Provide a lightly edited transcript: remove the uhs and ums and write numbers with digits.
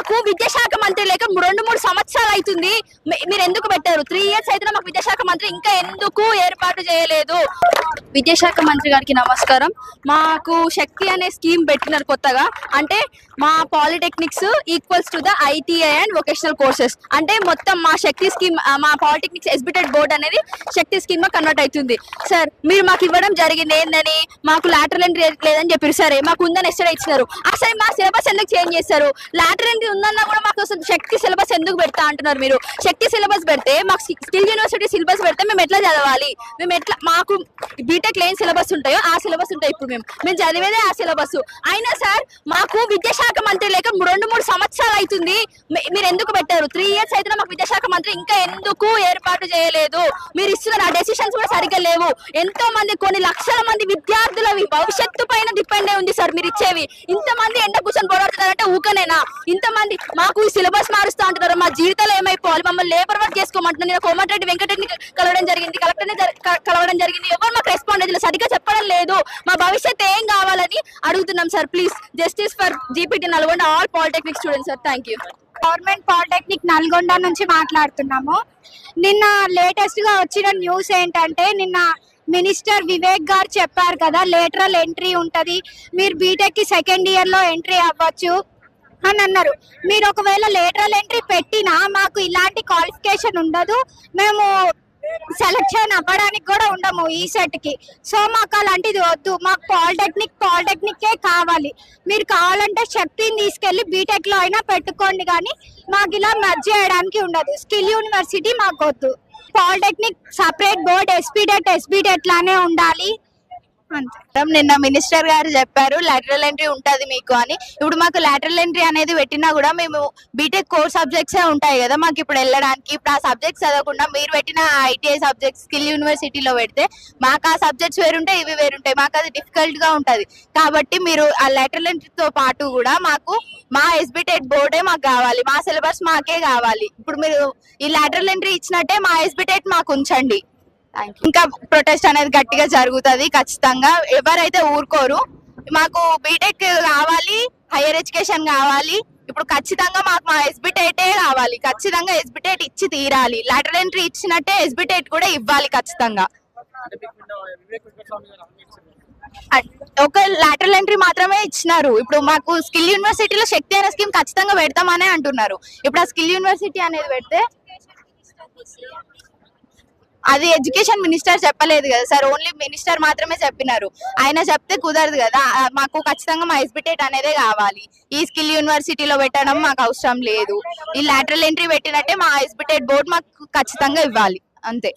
మాకు విద్యాశాఖ మంత్రి లేక 2-3 సంవత్సరాలు అవుతుంది. మీరు ఎందుకు పెట్టారు? 3 years అయితే మాకు విద్యాశాఖ మంత్రి ఇంకా ఎందుకు ఏర్పాటు చేయలేదు? విద్యాశాఖ మంత్రి గారికి నమస్కారం. మాకు శక్తి అనే స్కీమ్ పెట్టినారు కొత్తగా. అంటే మా polytechnics equals to the ITI and vocational courses. అంటే మొత్తం మా శక్తి స్కీమ్, మా పాలిటెక్నిక్స్ ఎస్బిటెడ్ బోర్డ్ అనేది శక్తి స్కీమ్ గా కన్వర్ట్ అవుతుంది. సార్ మీరు మాకు ఇవ్వడం జరిగింది ఏందని, మాకు లాటరల్ ఎంట్రీ లేదని చెప్పారు. సరే మాకు ఉందని ఎస్టర్డే ఇచ్చినారు. అసలు మా సిలబస్ ఎందుకు చేంజ్ చేస్తారు? లాటరల్ ఎంట్రీ ఉందన్నా కూడా మాకు శక్తి సిలబస్ ఎందుకు పెడతా అంటున్నారు మీరు? శక్తి సిలబస్ పెడితే మాకు స్కిల్ యూనివర్సిటీ సిలబస్ పెడితే మేము ఎట్లా చదవాలి? మేము ఎట్లా, మాకు బీటెక్ లేని సిలబస్ ఉంటాయో ఆ సిలబస్ ఉంటాయి. ఇప్పుడు మేము చదివేదే ఆ సిలబస్. అయినా సార్ మాకు విద్యాశాఖ మంత్రి లేక 2-3 సంవత్సరాలు అవుతుంది. మీరు ఎందుకు పెట్టారు? 3 years అయితే మాకు విద్యాశాఖ మంత్రి ఇంకా ఎందుకు ఏర్పాటు చేయలేదు? మీరు ఇస్తున్న ఆ డెసిషన్స్ కూడా సరిగ్గా లేవు. ఎంతో మంది, కొన్ని లక్షల మంది విద్యార్థుల భవిష్యత్తు పైన డిపెండ్ అయి ఉంది సార్ మీరు ఇచ్చేవి. ఇంతమంది ఎండ కూర్చొని పోరాడుతున్నారంటే ఊకనేనా? ఇంతమంది మాకు ఈ సిలబస్ మారుస్తా అంటున్నారు. మా జీవితాలు ఏమైపోవాలి? మమ్మల్ని లేబర్ వర్క్ చేసుకోమంటున్నారు. నేను కోమటిరెడ్డి వెంకటరెడ్డిని కలవడం జరిగింది, కలెక్టర్ని కలవడం జరిగింది. ఎవరు మాకు రెస్పాండ్ అయితే సరిగ్గా చెప్పడం లేదు. మా భవిష్యత్తు ఏం కావాలని అడుగుతున్నాం sir. Please justice for GPT Nalgonda all polytechnic students sir. Thank you. Government polytechnic Nalgonda నుంచి మాట్లాడుతున్నాము. నిన్న లేటెస్ట్ గా వచ్చిన న్యూస్ ఏంటంటే, నిన్న మినిస్టర్ వివేక్ గారు చెప్పారు కదా, లేటరల్ ఎంట్రీ ఉంటది, మీరు బీటెక్ కి సెకండ్ ఇయర్ లో ఎంట్రీ అవ్వచ్చు అని అన్నారు. మీరు ఒకవేళ లేటరల్ ఎంట్రీ పెట్టినా మాకు ఇలాంటి క్వాలిఫికేషన్ ఉండదు, మేము సెలక్షన్ అవ్వడానికి కూడా ఉండము ఈ సెట్ కి. సో మాకు అలాంటిది వద్దు, మాకు పాలిటెక్నికే కావాలి. మీరు కావాలంటే శక్తిని తీసుకెళ్లి బీటెక్ లో అయినా పెట్టుకోండి, కానీ మాకు ఇలా మర్జ్ చేయడానికి ఉండదు. స్కిల్ యూనివర్సిటీ మాకు వద్దు. పాలిటెక్నిక్ సపరేట్ బోర్డ్ ఎస్బిడెట్ లానే ఉండాలి అంతే. నిన్న మినిస్టర్ గారు చెప్పారు లాటరల్ ఎంట్రీ ఉంటది మీకు అని. ఇప్పుడు మాకు లాటరల్ ఎంట్రీ అనేది పెట్టినా కూడా మేము బీటెక్ కోర్ సబ్జెక్ట్స్ ఉంటాయి కదా మాకు ఇప్పుడు వెళ్ళడానికి. ఇప్పుడు ఆ సబ్జెక్ట్స్ చదవకుండా మీరు పెట్టిన ఐటీఐ సబ్జెక్ట్స్ స్కిల్ యూనివర్సిటీలో పెడితే మాకు ఆ సబ్జెక్ట్స్ వేరుంటాయి, ఇవి వేరుంటాయి, మాకు అది డిఫికల్ట్ గా ఉంటది. కాబట్టి మీరు ఆ లాటరల్ ఎంట్రీతో పాటు కూడా మాకు మా ఎస్బిటెట్ బోర్డే మాకు కావాలి, మా సిలబస్ మాకే కావాలి. ఇప్పుడు మీరు ఈ లాటరల్ ఎంట్రీ ఇచ్చినట్టే మా ఎస్బిటెట్ మాకు ఉంచండి. ఇంకా ప్రొటెస్ట్ అనేది గట్టిగా జరుగుతుంది ఖచ్చితంగా. ఎవరైతే ఊరుకోరు, మాకు బీటెక్ కావాలి, హైయర్ ఎడ్యుకేషన్ కావాలి. ఇప్పుడు ఖచ్చితంగా మాకు మా ఎస్బిటెటే కావాలి, ఖచ్చితంగా ఎస్బిటెట్ ఇచ్చి తీరాలి. లాటరల్ ఎంట్రీ ఇచ్చినట్టే ఎస్బిటెట్ కూడా ఇవ్వాలి ఖచ్చితంగా. ఒక లాటరల్ ఎంట్రీ మాత్రమే ఇచ్చినారు. ఇప్పుడు మాకు స్కిల్ యూనివర్సిటీలో శక్తి అనే స్కీమ్ ఖచ్చితంగా పెడతామనే అంటున్నారు. ఇప్పుడు ఆ స్కిల్ యూనివర్సిటీ అనేది పెడితే అది ఎడ్యుకేషన్ మినిస్టర్ చెప్పలేదు కదా సార్, ఓన్లీ మినిస్టర్ మాత్రమే చెప్పినారు. ఆయన చెప్తే కుదరదు కదా. మాకు ఖచ్చితంగా మా ఎస్బిటెట్ అనేదే కావాలి. ఈ స్కిల్ యూనివర్సిటీలో పెట్టడం మాకు అవసరం లేదు. ఈ లాటరల్ ఎంట్రీ పెట్టినట్టే మా ఎస్బిటెట్ బోర్డు మాకు ఖచ్చితంగా ఇవ్వాలి అంతే.